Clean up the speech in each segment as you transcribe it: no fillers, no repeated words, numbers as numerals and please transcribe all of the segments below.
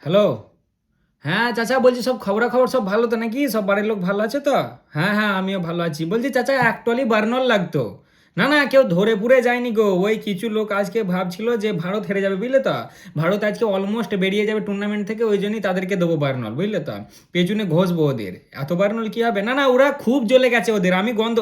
Hello. হ্যাঁ চাচা, বলছি সব খবরাখবর সব ভালো তো নাকি? সব বাড়ির লোক ভালো আছে তো? হ্যাঁ হ্যাঁ, আমিও ভালো আছি। বলছি চাচা, অ্যাকচুয়ালি বার্নল লাগতো। না না, কেউ ধরে পুরে যায়নি গো। ওই কিছু লোক আজকে ভাবছিল যে ভারত হেরে যাবে, বুঝলে তো। ভারত আজকে অলমোস্ট বেরিয়ে যাবে টুর্নামেন্ট থেকে, ওই জন্যই তাদেরকে দেবো বার্নল, বুঝলে তো। পেছনে ঘষবো ওদের। এত বার্নল কি হবে? না না, ওরা খুব জ্বলে গেছে, ওদের আমি গন্ধ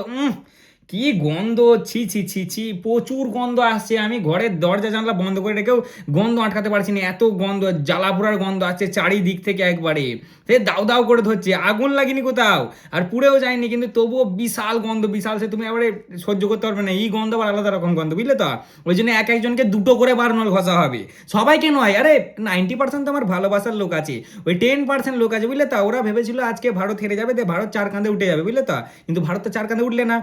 কি গন্ধ! ছি ছি ছি ছি, প্রচুর গন্ধ আসছে। আমি ঘরের দরজা জানলা বন্ধ করে রেখেও গন্ধ আটকাতে পারছি না, এত গন্ধ, জ্বালাপোড়ার গন্ধ আসছে চারিদিক থেকে একবারে। সে দাউ দাউ করে ধরছে, আগুন লাগেনি কোথাও, আর পুড়েও যায়নি, কিন্তু তবুও বিশাল গন্ধ, বিশাল। সে তুমি এবারে সহ্য করতে পারবে না, এই গন্ধ আবার আলাদা রকম গন্ধ, বুঝলে তো। ওই জন্য এক একজনকে দুটো করে বার্নল ঘষা হবে। সবাইকে নয়, আরে 90% তো আমার ভালোবাসার লোক আছে, ওই 10% লোক আছে, বুঝলে তো। ওরা ভেবেছিল আজকে ভারত হেরে যাবে, ভারত চার কাঁধে উঠে যাবে, বুঝলে তো। কিন্তু ভারত তো চার কাঁধে উঠলে না।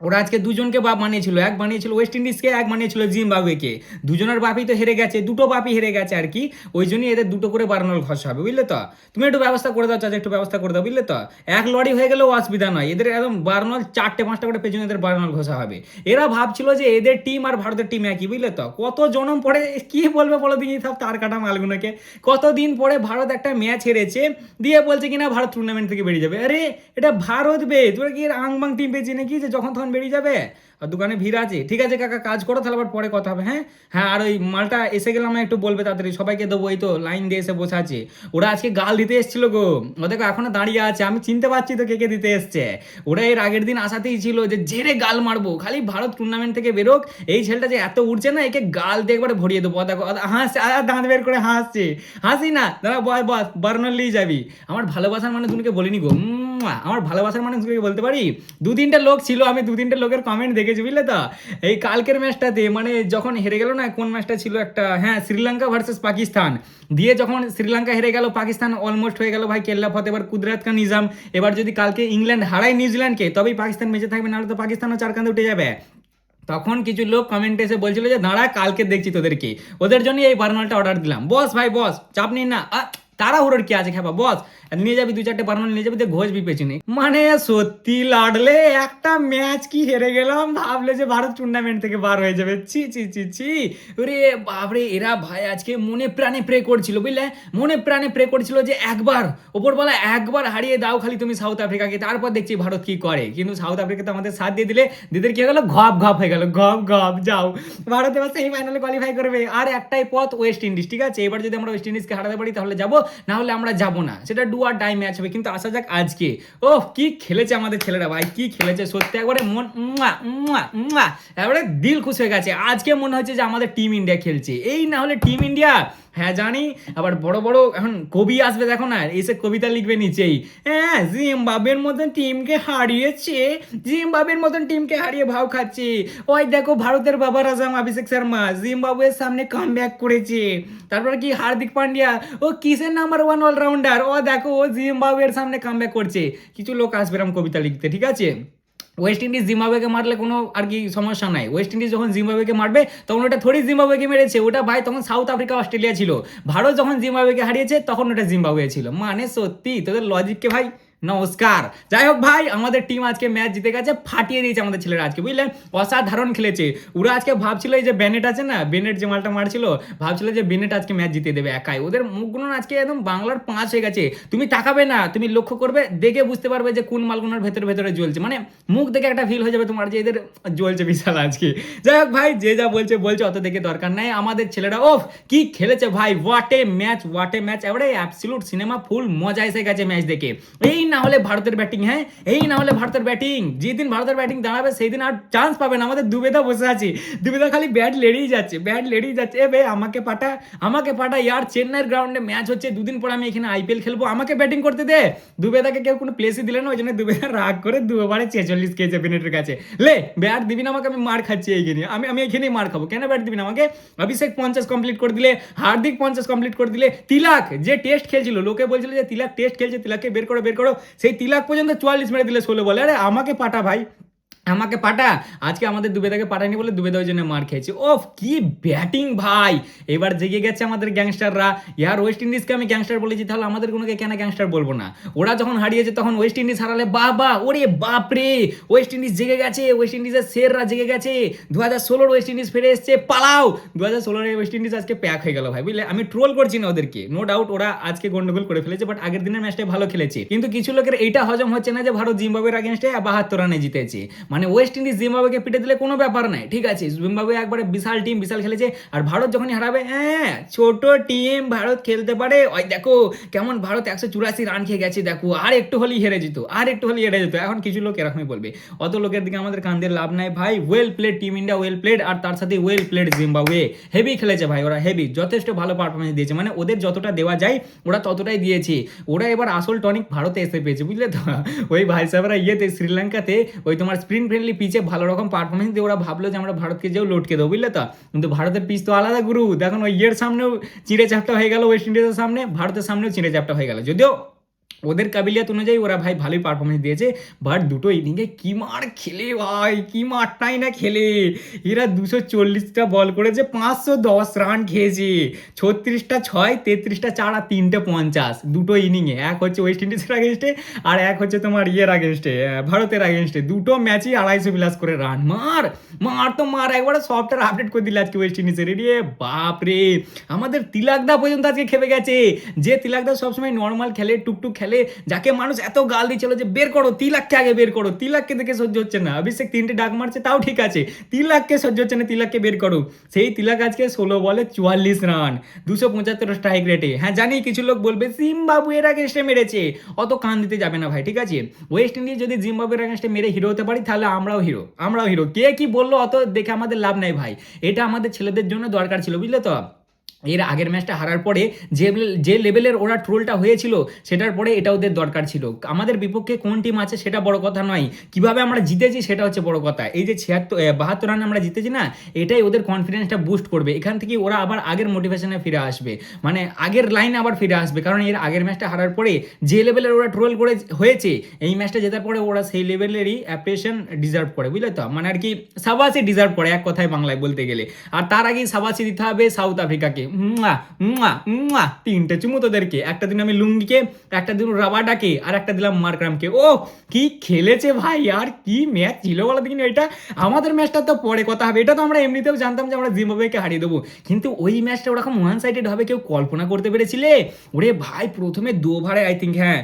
ওরা আজকে দুজনকে বাপ বানিয়েছিল, এক বানিয়েছিল ওয়েস্ট ইন্ডিজকে, এক বানিয়েছিল জিম্বাবুয়েকে। দুজনের বাপই তো হেরে গেছে, দুটো বাপই হেরে গেছে আর কি। ওই জন্যই এদের দুটো করে বার্নল ঘষা হবে, বুঝলে তো। তুমি একটু ব্যবস্থা করে দাও চাচা, একটু ব্যবস্থা করে দাও, বুঝলে তো। এক লড়ি হয়ে গেলেও অসুবিধা নয়, এদের একদম বার্নল চারটে পাঁচটা করে পেছনে এদের বার্নল ঘষা হবে। এরা ভাবছিল যে এদের টিম আর ভারতের টিম একই, বুঝলে তো। কত জনম পরে কি বলবে বলো দিন, সব তার কাটা মালগুলোকে। কতদিন পরে ভারত একটা ম্যাচ হেরেছে, দিয়ে বলছে কিনা ভারত টুর্নামেন্ট থেকে বেরিয়ে যাবে। আরে এটা ভারত বে, তোরা কি এর আংবাং টিম পেয়েছি নাকি যে যখন তখন বেরিয়ে যাবে? আর দোকানে ভিড় আছে, ঠিক আছে কাকা, কাজ করো তাহলে, আবার পরে কথা হবে। হ্যাঁ হ্যাঁ, আর ওই মালটা এসে গেলাম একটু বলবে তাড়াতাড়ি, সবাইকে দেবো, এই তো লাইন দিয়ে এসে বসে আছে। ওরা আজকে গাল দিতে এসেছিল গো, ও দেখো এখনো দাঁড়িয়ে আছে, আমি চিনতে পারছি তো কে কে দিতে এসছে। ওরা এর আগের দিন আসাতেই ছিল যে জেরে গাল মারবো, খালি ভারত টুর্নামেন্ট থেকে বেরোক, এই ছেলেটা যে এত উঠছে না, একে গাল দিয়ে একবারে ভরিয়ে দেবো। দেখো হাসছে, আর দাঁত বের করে হাসছে। হাসি না, দাঁড়া বয় বস, বার্নার যাবি। আমার ভালোবাসার মানুষ দুনিকে বলিনি গো, আমার ভালোবাসার মানুষগুলোকে বলতে পারি। দু তিনটে লোক ছিল, আমি দু তিনটে লোকের কমেন্ট দেখেছি, বুঝলে তো। এই কালকের ম্যাচটাতে, মানে যখন হেরে গেল না, কোন ম্যাচটা ছিল একটা, হ্যাঁ শ্রীলঙ্কা ভার্সেস পাকিস্তান। দিয়ে যখন শ্রীলঙ্কা হেরে গেল, পাকিস্তান অলমোস্ট হয়ে গেল ভাই কেল্লা ফতে, এবার কুদরত কা নিজাম। এবার যদি কালকে ইংল্যান্ড হারায় নিউজিল্যান্ডকে, তবেই পাকিস্তান বেঁচে থাকবে, নাহলে তো পাকিস্তানও চার কাঁধে উঠে যাবে। তখন কিছু লোক কমেন্টে এসে বলছিল যে দাঁড়া কালকে দেখছি তোদেরকে, ওদের জন্য এই বার্নালটা অর্ডার দিলাম। বস ভাই বস, চাপ নিন না, তাড়াহুড়োর কি আছে খেপা বস। নিয়ে যাবি দু চারটে বার্নাল নিয়ে যাবি, দিয়ে ঘষবি পেছনে। মানে সত্যি লাডলে, একটা ম্যাচ কি হেরে গেলাম, ভাবলে যে ভারত টুর্নামেন্ট থেকে বার হয়ে যাবে। ছি ছি ছি ছি, ওরে বাপরে, এরা ভাই আজকে মনে প্রাণে প্রে করছিল, বুঝলে। মনে প্রাণে প্রে করছিল যে একবার ওপরবেলা একবার হারিয়ে দাও খালি তুমি সাউথ আফ্রিকাকে, তারপর দেখছি ভারত কি করে। কিন্তু সাউথ আফ্রিকা তো আমাদের সাথ দিয়ে দিলে, দিদের কি হয়ে গেল, ঘপ ঘপ হয়ে গেল, ঘপ ঘপ। যাও, ভারত এবার সেই ফাইনালে কোয়ালিফাই করবে, আর একটাই পথ, ওয়েস্ট ইন্ডিজ, ঠিক আছে। এবার যদি আমরা ওয়েস্ট ইন্ডিজকে হারাতে পারি তাহলে যাবো, না হলে আমরা যাবো না। সেটা ডু আর ডাই ম্যাচ হবে, কিন্তু আসা যাক আজকে। ওহ কি খেলেছে আমাদের ছেলেরা ভাই, কি খেলেছে সত্যি, একবারে মন একবারে দিল খুশ হয়ে গেছে। আজকে মনে হচ্ছে যে আমাদের টিম ইন্ডিয়া খেলছে, এই না হলে টিম ইন্ডিয়া, হ্যাঁ জানি, আবার বড় বড় এখন কবি আসবে দেখো না, এসে কবিতা লিখবে নিচেই, হ্যাঁ জিম্বাবুয়ের মতন টিমকে হারিয়েছে, জিম্বাবুয়ের মতন টিমকে হারিয়ে ভাও খাচ্ছে। ওই দেখো ভারতের বাবার আজম অভিষেক শর্মা জিম্বাবুয়ের সামনে কামব্যাক করেছে। তারপর কি হার্দিক পান্ডিয়া, ও কিসের নাম্বার ওয়ান অলরাউন্ডার, ও দেখো ও জিম্বাবুয়ের সামনে কামব্যাক করছে। কিছু লোক আসবে এরকম কবিতা লিখতে, ঠিক আছে। ওয়েস্ট ইন্ডিজ জিম্বাবুয়েকে মারলে কোনো আর কি সমস্যা নাই। ওয়েস্ট ইন্ডিজ যখন জিম্বাবুয়েকে মারবে, তখন ওটা থোড়ি জিম্বাবুয়েকে মেরেছে, ওটা ভাই তখন সাউথ আফ্রিকা অস্ট্রেলিয়া ছিল। ভারত যখন জিম্বাবুয়েকে হারিয়েছে, তখন ওটা জিম্বাবুয়ে ছিল। মানে সত্যি তোদের লজিককে ভাই নমস্কার। যাই হোক ভাই, আমাদের টিম আজকে ম্যাচ জিতে গেছে, ফাটিয়ে দিয়েছে আমাদের ছেলেরা আজকে, বুঝলেন। অসাধারণ খেলেছে ওরা আজকে। ভাবছিল এই যে বেনেট আছে না, বেনেট যে মালটা মারছিল, ভাবছিল যে বেনেট আজকে ম্যাচ জিতে দেবে একাই। ওদের মুখগুলো আজকে একদম বাংলার 5 হয়ে গেছে। তুমি তাকাবে না, তুমি লক্ষ্য করবে, দেখে বুঝতে পারবে যে কোন মালগুলোর ভেতরে ভেতরে জ্বলছে। মানে মুখ দেখে একটা ফিল হয়ে যাবে তোমার যে এদের জ্বলছে বিশাল আজকে। যাই হোক ভাই, যে যা বলছে বলছে, অত দেখে দরকার নাই। আমাদের ছেলেরা ওফ কি খেলেছে ভাই, what a match, what a match, এবারে অ্যাবসলিউট সিনেমা, ফুল মজা এসে গেছে ম্যাচ দেখে। এই না হলে ভারতের ব্যাটিং, হ্যাঁ এই না হলে ভারতের ব্যাটিং, যেদিন ভারতের ব্যাটিং দাঁড়াবে সেই দিন আর চান্স পাবে না। আমাদের দুবেদা বসে আছে, দুবেদা খালি ব্যাট লেড়েই যাচ্ছে, ব্যাট লেড়েই যাচ্ছে। এ বে আমাকে পাঠা, আমাকে পাঠা ইয়ার, চেন্নাইয়ের গ্রাউন্ডে ম্যাচ হচ্ছে, দুদিন পর আমি এখানে আইপিএল খেলবো, আমাকে ব্যাটিং করতে দে। দুবেদাকে কেউ কোনো প্লেসই দিলে না, ওই জন্য দুবেদা রাগ করে 2 ওভারে 46 খেয়েছে বেনেটের কাছে। লে ব্যাট দিবি না আমাকে, আমি মার খাচ্ছি এইখানে, আমি এখানেই মার খাবো। কেন ব্যাট দিবি না আমাকে? অভিষেক 50 কমপ্লিট করে দিলে, হার্দিক 50 কমপ্লিট করে দিলে, তিলাক যে টেস্ট খেলছিল, লোকে বলছিল যে তিলাক টেস্ট খেলছে, তিলাককে বের করো বের করো, সেই তিলাক পর্যন্ত 44 মেরে দিলে 16 বলে। আরে আমাকে পাঠা ভাই, আমাকে পাঠা, আজকে আমাদের দুবেদাকে পাঠায়নি বলে দুবেদা ওই জন্য মার খেয়েছে। ওফ কি ব্যাটিং ভাই, এবার জেগে গেছে আমাদের গ্যাংস্টাররা। ইয়ার ওয়েস্ট ইন্ডিজকে আমি গ্যাংস্টার বলেছি, তাহলে আমাদের কোনোকে কেন গ্যাংস্টার বলবো না? ওরা যখন হারিয়েছে তখন ওয়েস্ট ইন্ডিজ হারালে বাবা, ওরে বাপরে, ওয়েস্ট ইন্ডিজ জেগে গেছে, ওয়েস্ট ইন্ডিজের শেররা জেগে গেছে। 2016 ওয়েস্ট ইন্ডিজ ফিরে এসছে, পালাও। 2016 ওয়েস্ট ইন্ডিজ আজকে প্যাক হয়ে গেল ভাই, বুঝলে? আমি ট্রোল করছি না ওদেরকে, নো ডাউট ওরা আজকে গন্ডগোল করে ফেলেছে, বাট আগের দিনের ম্যাচটাই ভালো খেলেছে। কিন্তু কিছু লোকের এইটা হজম হচ্ছে না যে ভারত জিম্বাবুয়ের আগেনস্টে 72 রানে জিতেছে। মানে ওয়েস্ট ইন্ডিজ জিম্বাবুয়েকে পিটে দিলে কোনো ব্যাপার নাই, ঠিক আছে? জিম্বাবুয়ে একবারে বিশাল টিম, বিশাল খেলেছে। আর ভারত যখনই হারাবে, হ্যাঁ ছোট টিম, ভারত খেলতে পারে। ওই দেখো কেমন ভারত 184 রান খেয়ে গেছে, দেখো আর একটু হলেই হেরে যেত, আর একটু হলেই হেরে যেত। এখন কিছু লোক এরকমই বলবে, অত লোকের দিকে আমাদের কান দিয়ে লাভ নাই ভাই। Well played team India, well played, আর তার সাথে ওয়েল প্লেড জিম্বাবুয়ে। হেভি খেলেছে ভাই ওরা, হেভি, যথেষ্ট ভালো পারফরমেন্স দিয়েছে। মানে ওদের যতটা দেওয়া যায় ওরা ততটাই দিয়েছে। ওরা এবার আসল টনিক ভারতে এসে পেয়েছে, বুঝলে তো? ওই ভাই সাহেবরা ইয়েতে শ্রীলঙ্কাতে ওই তোমার স্প্রিন ফ্রেন্ডলি পিচে ভালো রকম পারফরমেন্স দিয়ে ওরা ভাবলো যে আমরা ভারতকে যেও লটকে দেবো, বুঝলে তো? কিন্তু ভারতের পিচ তো আলাদা গুরু, দেখুন ওই ইয়ের সামনেও চিড়ে চাপটা হয়ে গেল, ওয়েস্ট ইন্ডিজের সামনে, ভারতের সামনেও চিড়ে চাপটা হয়ে গেল। যদিও ওদের কাবিলিয়াত অনুযায়ী ওরা ভাই ভালোই পারফরমেন্স দিয়েছে, বাট দুটো ইনিংসে কি মার খেলে ভাই, কি মারটাই না খেলে। এরা 240টা বল করেছে, 510 রান খেয়েছে, 36টা 6, 33টা 4 আর 3টে 50 দুটো ইনিংয়ে। এক হচ্ছে ওয়েস্ট ইন্ডিজের আগেনস্টে, আর এক হচ্ছে তোমার ইয়ের আগেনস্টে, ভারতের আগেনস্টে। দুটো ম্যাচই 250 প্লাস করে রান। মার মার তো মার, একবারে সফটওয়্যার আপডেট করে দিলে আজকে ওয়েস্ট ইন্ডিজের। রে বাপরে, আমাদের তিলাকদা পর্যন্ত আজকে খেপে গেছে। যে তিলাকদা সবসময় নর্মাল খেলে, টুকটুক খেলে, যাকে মানুষ এত গাল দিচ্ছিল যে বের করো তিলাককে, আগে বের করো, তিলাককে দেখে সহ্য হচ্ছে না। অভিষেক 3টে ডাক মারছে তাও ঠিক আছে, তিলাককে সহ্য হচ্ছে না, তিলাককে বের করো। সেই তিলাক আজকে 16 বলে 44 রান, 275 স্ট্রাইক রেটে। হ্যাঁ জানি কিছু লোক বলবে জিম্বাবুয়ের আগেনস্টে মেরেছে, অত কান দিতে যাবে না ভাই, ঠিক আছে? ওয়েস্ট ইন্ডিজ যদি জিম্বাবুয়ের আগেনস্টে মেরে হিরো হতে পারি, তাহলে আমরাও হিরো, আমরাও হিরো। কে কি বললো অত দেখে আমাদের লাভ নাই ভাই, এটা আমাদের ছেলেদের জন্য দরকার ছিল, বুঝলে তো? এর আগের ম্যাচটা হারার পরে যে লেভেলের ওরা ট্রোলটা হয়েছিল, সেটার পরে এটা ওদের দরকার ছিল। আমাদের বিপক্ষে কোন টিম আছে সেটা বড় কথা নয়, কিভাবে আমরা জিতেছি সেটা হচ্ছে বড় কথা। এই যে 72 রানে আমরা জিতেছি না, এটাই ওদের কনফিডেন্সটা বুস্ট করবে। এখান থেকে ওরা আবার আগের মোটিভেশনে ফিরে আসবে, মানে আগের লাইনে আবার ফিরে আসবে। কারণ এর আগের ম্যাচটা হারার পরে যে লেভেলের ওরা ট্রোল করে হয়েছে, এই ম্যাচটা জেতার পরে ওরা সেই লেভেলেরই অ্যাপ্রিসিয়েশন ডিজার্ভ করে, বুঝলে তো? মানে আর কি সাবাসি ডিজার্ভ করে এক কথায় বাংলায় বলতে গেলে। আর তার আগেই সাবাসি দিতে হবে সাউথ আফ্রিকাকে। 3টে চুমু তোদেরকে, একটা দিন আমি লুঙ্গিকে, একটা দিন রাবাডাকে, আর একটা দিলাম মার্করামকে। ও কি খেলেছে ভাই, আর কি ম্যাচ ছিল বলো দেখিনি। এটা আমাদের ম্যাচটা তো পরে কথা হবে, এটা তো আমরা এমনিতেও জানতাম যে আমরা জিম্বাবুয়েকে হারিয়ে দেবো, কিন্তু ওই ম্যাচটা ওরকম ওয়ান সাইডেড হবে কেউ কল্পনা করতে পেরেছিলে? ওরে ভাই প্রথমে 2 ওভারে আই থিঙ্ক, হ্যাঁ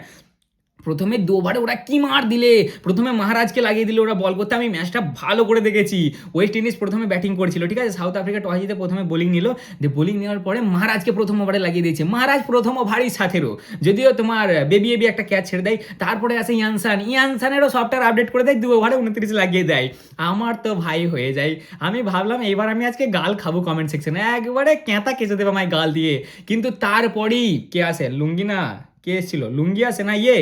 প্রথমে 2 ওভারে ওরা কি মার দিলে, প্রথমে মহারাজকে লাগিয়ে দিলে ওরা বল করতে। আমি ম্যাচটা ভালো করে দেখেছি, ওয়েস্ট ইন্ডিজ প্রথমে ব্যাটিং করেছিল, ঠিক আছে? সাউথ আফ্রিকা টস জিতে প্রথমে বোলিং নিল, যে বোলিং নেওয়ার পরে মহারাজকে প্রথম ওভারে লাগিয়ে দিয়েছে। মহারাজ প্রথম ওভারই 17, যদিও তোমার বেবি একটা ক্যাচ ছেড়ে দেয়। তারপরে আসে ইয়ানসানেরও সফটওয়্যার আপডেট করে দেয়, 2 ওভারে 29 লাগিয়ে দেয়। আমার তো ভাই হয়ে যায়, আমি ভাবলাম এবার আমি আজকে গাল খাবো কমেন্ট সেকশনে, একবারে ক্যাঁতা কেচে দেবো আমায় গাল দিয়ে। কিন্তু তারপরেই কে আসে, লুঙ্গি না, কে এসেছিল, লুঙ্গি আসে না ইয়ে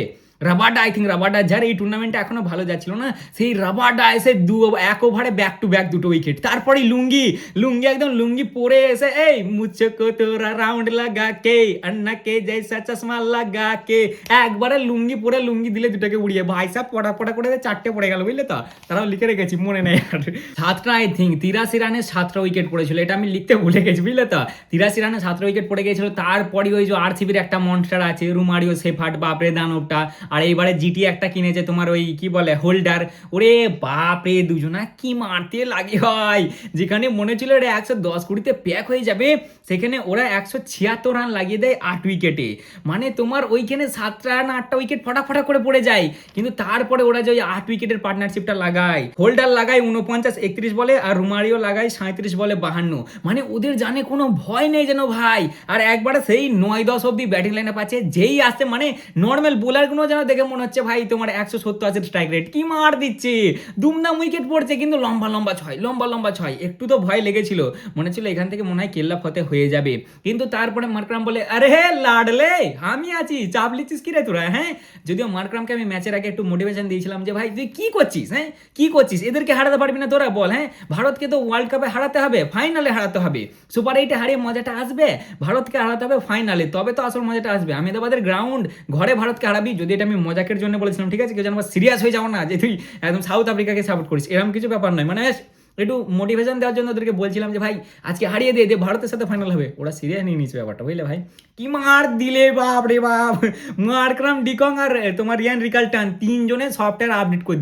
রাবাডা, আই থিঙ্ক রাবাডা, যার এই টুর্নামেন্টে এখনো ভালো যাচ্ছিল না, সেই রাবাডা এসে 1 ওভারে ব্যাক টু ব্যাক 2টো উইকেট। তারপরে লুঙ্গি একদম লুঙ্গি পরে এসে এই মুঝকো তোরা রাউন্ড লাগা কে, अन्ना के जैसा चश्मा লাগা কে, একবারে লুঙ্গি পরে লুঙ্গি দিলে 2টাকে উড়িয়ে। ভাই সাহেব পটা করে 4টে পড়ে গেল, বুঝলে তো? তারাও লিখে রেখেছি, মনে নেই আর। 7টা আই থিঙ্ক 83 রানে 7টা উইকেট পড়েছিল, এটা আমি লিখতে ভুলে গেছি, বুঝলে তো? 83 রানে 7টা উইকেট পড়ে গেছিল। তারপরে ওই যে আরসিবির একটা মনস্টার আছে রুমারিও শেফার্ড, বাপরে দানবটা। আর এইবারে জিটি একটা কিনেছে তোমার ওই কি বলে হোল্ডার, ওরে বাপরে দুজনা কি মারতে লাগে হয়। যেখানে মনে ছিল এটা 110-20 প্যাক হয়ে যাবে, সেখানে ওরা 176 রান লাগিয়ে দেয় 8 উইকেটে। মানে তোমার ওইখানে 7টা না 8টা উইকেট ফটাফটা করে পড়ে যায়, কিন্তু তারপরে ওরা যে ওই 8 উইকেটের পার্টনারশিপটা লাগায়, হোল্ডার লাগায় 49-31 বলে, আর রুমারিও লাগায় 37 বলে 52। মানে ওদের জানে কোনো ভয় নেই যেন ভাই। আর একবারে সেই 9-10 অব্দি ব্যাটিং লাইনে পাচ্ছে, যেই আসছে মানে নর্মাল বোলারগুলো যেন দেখে মনে হচ্ছে ভাই তোমার 170-80 স্ট্রাইক রেট, কি মার দিচ্ছে, দুমদাম উইকেট পড়ছে, কিন্তু লম্বা লম্বা ছয়। একটু তো ভয় লেগেছিল, মনে ছিল এখান থেকে মনে হয় কেল্লা ফতে হয়ে যাবে। কিন্তু তারপরে মার্করাম বলে আরে হে লাডলে আমি আছি, চাপ লিচ্ছিস কি রে তোরা? হ্যাঁ যদিও মার্করামকে আমি ম্যাচের আগে একটু মোটিভেশন দিয়েছিলাম যে ভাই তুই কি করছিস, হ্যাঁ কি করছিস, এদেরকে হারাতে পারবি না তোরা বল? হ্যাঁ ভারতকে তো ওয়ার্ল্ড কাপে হারাতে হবে, ফাইনালে হারাতে হবে, সুপার 8-এ হারিয়ে মজাটা আসবে, ভারতকে হারাতে হবে ফাইনালে, তবে তো আসল মজাটা আসবে। আহমেদাবাদের গ্রাউন্ড, ঘরে ভারতকে হারাবি, যদি এটা এটা আমি মজাকের জন্য বলেছিলাম, ঠিক আছে? কেউ যেন সিরিয়াস হয়ে যাও না যে তুই একদম সাউথ আফ্রিকাকে সাপোর্ট করিস, এরকম কিছু ব্যাপার নয়। মানে একটু মোটিভেশন দেওয়ার জন্য ওদেরকে বলছিলাম যে ভাই আজকে হারিয়ে দিয়ে ভারতের সাথে ফাইনাল হবে। ওরা সিরিয়াস নিয়ে নিয়েছে ব্যাপারটা, বুঝলে ভাই? কি মার দিলে বাপ রে বাপ, মার্করাম ডিকং আর তোমার রিয়ান রিকালটন তিনজনে সফটওয়্যার আপডেট করে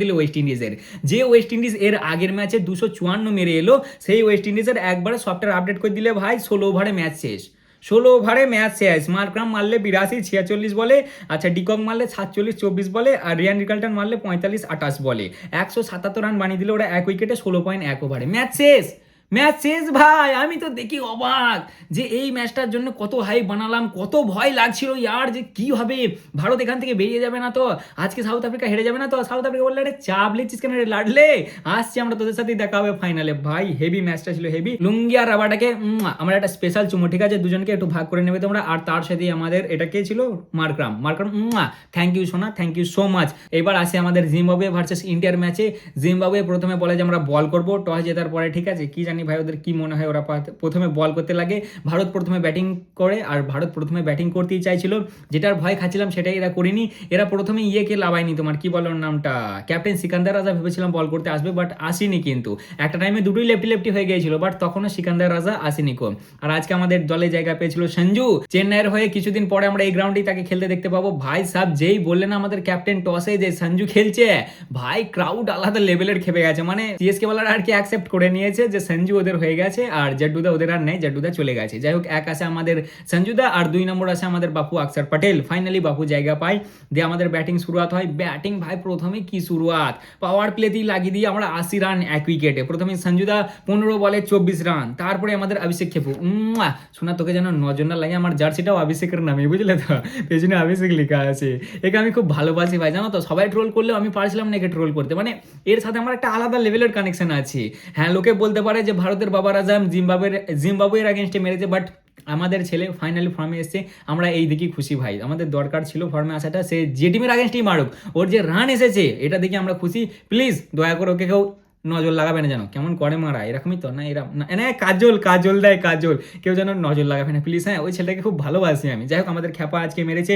দিলে, ওয়েস্ট ইন্ডিজের। যে ওয়েস্ট ইন্ডিজ এর আগের ম্যাচে 254 মেরে এলো, সেই ওয়েস্ট ইন্ডিজের একবারে সফটওয়্যার আপডেট করে দিলে ভাই 16 ওভারে ম্যাচ শেষ। 16 ওভারে ম্যাচ শেষ। মার্করাম মারলে 82 46 বলে, আচ্ছা ডিকক মারলে 47 24 বলে, আর রিয়ান রিকালটন মারলে 45 28 বলে, 177 রান বানিয়ে দিল ওরা এক উইকেটে 16.1 ওভারে। ম্যাচ শেষ, ম্যাচ শেষ ভাই। আমি তো দেখি অবাক যে এই ম্যাচটার জন্য কত হাইপ বানালাম, কত ভয় লাগছিল ইয়ার যে কি হবে, ভারত এখান থেকে বেরিয়ে যাবে না তো, আজকে সাউথ আফ্রিকা হেরে যাবে না তো। সাউথ আফ্রিকা বললে আরে চাপ লিচ্ছিস কেন রে লাডলে, আসছি আমরা তোদের সাথেই দেখা হবে ফাইনালে। ভাই হেভি ম্যাচটা ছিল, হেভি। লুঙ্গি আর রাবাটাকে আমার একটা স্পেশাল চুমো, ঠিক আছে? দুজনকে একটু ভাগ করে নেবে তোমরা। আর তার সাথেই আমাদের এটা কে ছিল, মার্করাম থ্যাংক ইউ সোনা, থ্যাংক ইউ সো মাচ। এবার আসে আমাদের জিম্বাবুয়ে ভার্সেস ইন্ডিয়ার ম্যাচে। জিম্বাবুয়ে প্রথমে বলে যে আমরা বল করবো, টস জেতার পরে, ঠিক আছে, কি জানি ভাই ওদের কি মনে হয়, ওরা প্রথমে বল করতে লাগে। ভারত প্রথমে ব্যাটিং করে, আর ভারত প্রথমে ব্যাটিং করতেই চাইছিল, যেটার ভয় খাচ্ছিলাম সেটাই এরা করেনি। এরা প্রথমে ইয়েকে লাভায়নি, তোমার কি বলো নামটা, ক্যাপ্টেন সিকান্দার রাজা। ভেবেছিলাম বল করতে আসবে, বাট আসেনি। কিন্তু একটা টাইমে দুটোই লেফটি হয়ে গিয়েছিল, বাট তখনও সিকান্দার রাজা আসেনি কো। আর আজকে আমাদের দলে জায়গা পেয়েছিল সঞ্জু, চেন্নাইয়ের হয়ে। কিছুদিন পরে আমরা এই গ্রাউন্ডেই তাকে খেলতে দেখতে পাবো। ভাই সাহেব যেই বললেন আমাদের ক্যাপ্টেন টসে যে সঞ্জু খেলছে, ভাই ক্রাউড আলাদা লেভেলের খেপে গেছে। মানে সিএসকে বলার আর কি অ্যাকসেপ্ট করে নিয়েছে যে সঞ্জু ওদের হয়ে গেছে, আর জাড্ডুদা ওদের আর নেই, জাড্ডুদা চলে গেছে। যাই হোক, এক আছে আমাদের সঞ্জুদা, আর 2 নম্বর আছে আমাদের বাপু আকসার প্যাটেল। ফাইনালি বাপু জায়গা পায়, দিয়ে আমাদের ব্যাটিং শুরুয়াত হয়। ব্যাটিং ভাই প্রথমে কি শুরুয়াত, পাওয়ার প্লেতেই লাগিয়ে দিয়ে আমরা 80 রান এক উইকেটে। প্রথমে সঞ্জুদা 15 বলে 24 রান। তারপরে আমাদের অভিষেক খেপু, শোনা তোকে যেন নজর না লাগে, আমার জার্সিটাও অভিষেকের নামে, বুঝলে তো, পেছনে অভিষেক লেখা আছে। একে আমি খুব ভালোবাসি ভাই, জানো তো। সবাই ট্রোল করলেও আমি পারছিলাম না একে ট্রোল করতে, মানে এর সাথে আমার একটা আলাদা লেভেলের কানেকশন আছে। হ্যাঁ, লোকে বলতে পারে যে ভারতের বাবার আজম জিম্বাবুয়ের এগেনস্টে মেরেছে, বাট আমাদের ছেলে ফাইনালি ফর্মে এসছে, আমরা এই দিকেই খুশি ভাই। আমাদের দরকার ছিল ফর্মে আসাটা, সে যে টিমের আগেনস্টেই মারুক, ওর যে রান এসেছে এটা দেখে আমরা খুশি। প্লিজ দয়া করে ওকে কেউ নজর লাগাবে না, যেন কেমন করে মারা, এরকমই তো না, এরা না কাজল দেয়, কেউ যেন নজর লাগাবে না প্লিজ। হ্যাঁ, ওই ছেলেটাকে খুব ভালোবাসি আমি। যাই হোক, আমাদের খ্যাপা আজকে মেরেছে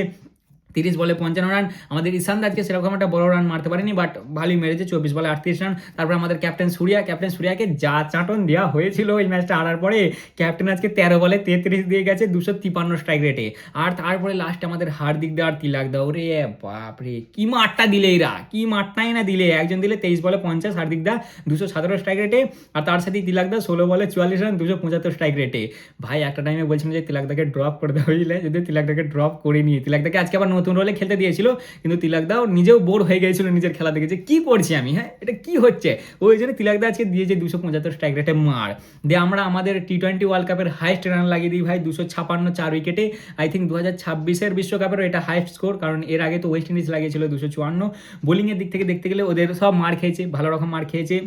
30 বলে 55 রান। আমাদের ঈশান্ত আজকে সেরকম একটা বড় রান মারতে পারেনি, বাট ভালোই মেরেছে, 24 বলে 38 রান। তারপর আমাদের ক্যাপ্টেন সুরিয়াকে যা চাটন দেওয়া হয়েছিল ওই ম্যাচটা হারার পরে, ক্যাপ্টেন আজকে 13 বলে 33 দিয়ে গেছে 253 স্ট্রাইক রেটে। আর তারপরে লাস্টে আমাদের হার্দিক দা আর তিলক দা, ওরে বাপরে কি মাঠটা দিলে এরা, কি মাঠটাই না দিলে। একজন দিলে 23 বলে 50, হার্দিক দা 217 স্ট্রাইক রেটে, আর তার সাথে তিলক দা 16 বলে 44 রান 275 স্ট্রাইক রেটে। ভাই একটা টাইমে বলছিলাম যে তিলক দাকে ড্রপ করে দেওয়া হয়েছিল, যদি তিলক দাকে ড্রপ করে নিয়ে, তিলক দাকে আজকে আবার নতুন রোলে খেলতে দিয়েছিল, কিন্তু তিলকদাও নিজেও বোর হয়ে গিয়েছিল নিজের খেলা দেখে, যে কি করছি আমি, হ্যাঁ এটা কি হচ্ছে। ওই জন্য তিলকদা আজকে দিয়েছে 275 স্ট্রাইক রেটে মার দিয়ে। আমরা আমাদের T20 ওয়ার্ল্ড কাপের হাইস্ট রান লাগিয়ে দিই ভাই, 256 4 উইকেটে। আই থিঙ্ক 2026-এর বিশ্বকাপেরও এটা হাইস্ট স্কোর, কারণ এর আগে তো ওয়েস্ট ইন্ডিজ লাগিয়েছিল 254। বোলিংয়ের দিক থেকে দেখতে গেলে ওদের সব মার খেয়েছে, ভালো রকম মার খেয়েছে।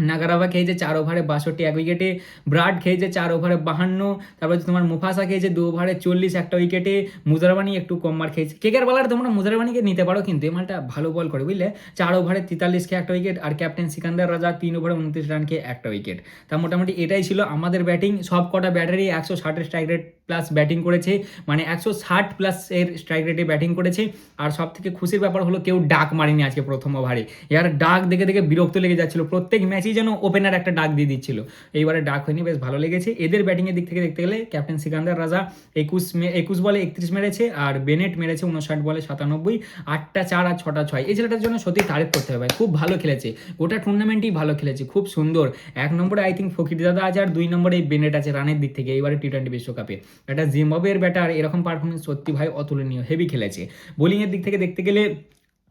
নাগারাভা খেয়েছে 4 ওভারে 62 এক উইকেটে, ব্রাড খেয়েছে 4 ওভারে 52, তারপরে তোমার মুফাসা খেয়েছে 2 ওভারে 40 একটা উইকেটে, মুজারবানি একটু কম মার খেয়েছে। কেকের বলার তোমরা মুজারবানিকে নিতে পারো, কিন্তু এই মালটা ভালো বল করে, বুঝলে। 4 ওভারে 43 খেয়ে একটা উইকেট, আর ক্যাপ্টেন সিকান্দার রাজা 3 ওভারে 29 রান খেয়ে একটা উইকেট। তা মোটামুটি এটাই ছিল আমাদের ব্যাটিং। সব কটা battery 160 strike rate plus batting করেছে, মানে 160 প্লাস এর স্ট্রাইক রেটে ব্যাটিং করেছে। আর সব থেকে খুশির ব্যাপার হলো কেউ ডাক মারেনি আজকে প্রথম ওভারে। এর ডাক দেখে দেখে বিরক্ত লেগে যাচ্ছিল, প্রত্যেক ম্যাচেই যেন ওপেনার একটা ডাক দিয়ে দিচ্ছিল, এইবারে ডাক হয়নি, বেশ ভালো লেগেছে। এদের ব্যাটিংয়ের দিক থেকে দেখতে গেলে ক্যাপ্টেন সিকান্দার রাজা 21 বলে 31 মেরেছে, আর বেনেট মেরেছে 59 বলে 97, 8টা 4 আর 6টা 6। এই ছেলেটার জন্য সত্যি তারিফ করতে হবে, খুব ভালো খেলেছে, গোটা টুর্নামেন্টই ভালো খেলেছে, খুব সুন্দর। 1 নম্বরে আই থিঙ্ক ফকির দাদা আছে, আর 2 নম্বরে এই বেনেট আছে রানের দিক থেকে। এইবারে T20 বিশ্বকাপে একটা জিম্বাবুয়ের ব্যাটার এরকম পারফরমেন্স সত্যি ভাই অতুলনীয়, হেভি খেলেছে। বোলিংয়ের দিক থেকে দেখতে গেলে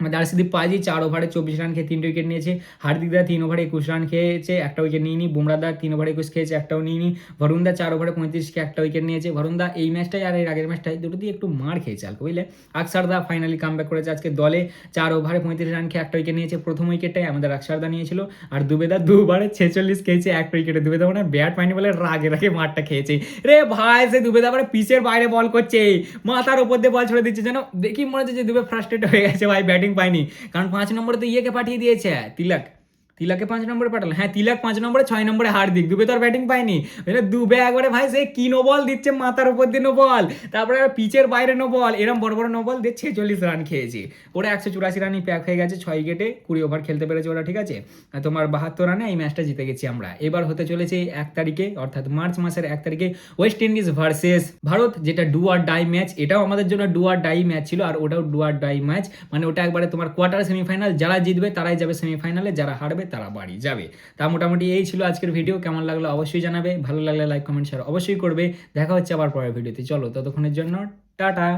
দার্শদীপ পাজি 4 ওভারে 24 রান খেয়ে 3 উইকেট নিয়েছে। হার্দিক দা 3 ওভারে 21 রান খেয়েছে, একটা উইকেট নিয়ে নি। বুমরা দা 3 ওভারে 21 খেয়েছে, একটাও নিয়ে নি। বরুণ দা 4 ওভারে 35 খেয়ে একটা উইকেট নিয়েছে। বরুণ দা এই ম্যাচটাই আর এর আগের ম্যাচটাই দুটোতেই একটু মার খেয়েছে হালকা, বুঝলে। আকসার দা ফাইনালি কামব্যাক করেছে আজকে দলে, 4 ওভারে 35 রান খেয়ে একটা উইকেট নিয়েছে। প্রথম উইকেটটাই আমাদের আকসার দা নিয়েছিল। আর দুবেদা 2 ওভারে 46 খেয়েছে একটা উইকেটে। দুবেদা মানে ব্যাট পায়নি বলে রাগে মারটা খেয়েছে রে ভাই। সে দুবেদা আবার পিচের বাইরে বল করছে, মাথার উপর দিয়ে বল ছড়ে দিচ্ছে, যেন দেখি মনে হচ্ছে যে দুবে ফ্রাস্ট্রেট হয়ে গেছে ভাই, ব্যাটিং পায়নি। কারণ 5 নম্বরে তো ইয়েকে পাঠিয়ে দিয়েছে তিলাকে 5 নম্বরে পাঠালো, হ্যাঁ তিলাক 5 নম্বরে, 6 নম্বরে হার্দিক, দুবে তো আর ব্যাটিং পায়নি, দুবে একবারে ভাই সে কি নো বল দিচ্ছে, মাথার উপর দিয়ে নো বল, তারপরে পিচের বাইরে নো বল, এরম বড় বড় নো বল দিয়ে 46 রান খেয়েছে। ওরা 184 রানই প্যাক হয়ে গেছে, 6 উইকেটে 20 ওভার খেলতে পেরেছে ওরা, ঠিক আছে। আর তোমার 72 রানে এই ম্যাচটা জিতে গেছি আমরা। এবার হতে চলেছে এই 1 তারিখে, অর্থাৎ মার্চ মাসের 1 তারিখে ওয়েস্ট ইন্ডিজ ভার্সেস ভারত, যেটা ডু আর ডাই ম্যাচ। এটাও আমাদের জন্য ডু আর ডাই ম্যাচ ছিল, আর ওটাও ডু আর ডাই ম্যাচ, মানে ওটা একবারে তোমার কোয়ার্টার সেমিফাইনাল, যারা জিতবে তারাই যাবে সেমিফাইনালে, যারা হারবে তারা বাড়ি যাবে। তা মোটামুটি এই ছিল আজকের ভিডিও, কেমন লাগলো অবশ্যই জানাবে, ভালো লাগলে লাইক কমেন্ট শেয়ার অবশ্যই করবে। দেখা হচ্ছে আবার পরের ভিডিওতে, চলো ততক্ষণের জন্য টাটা।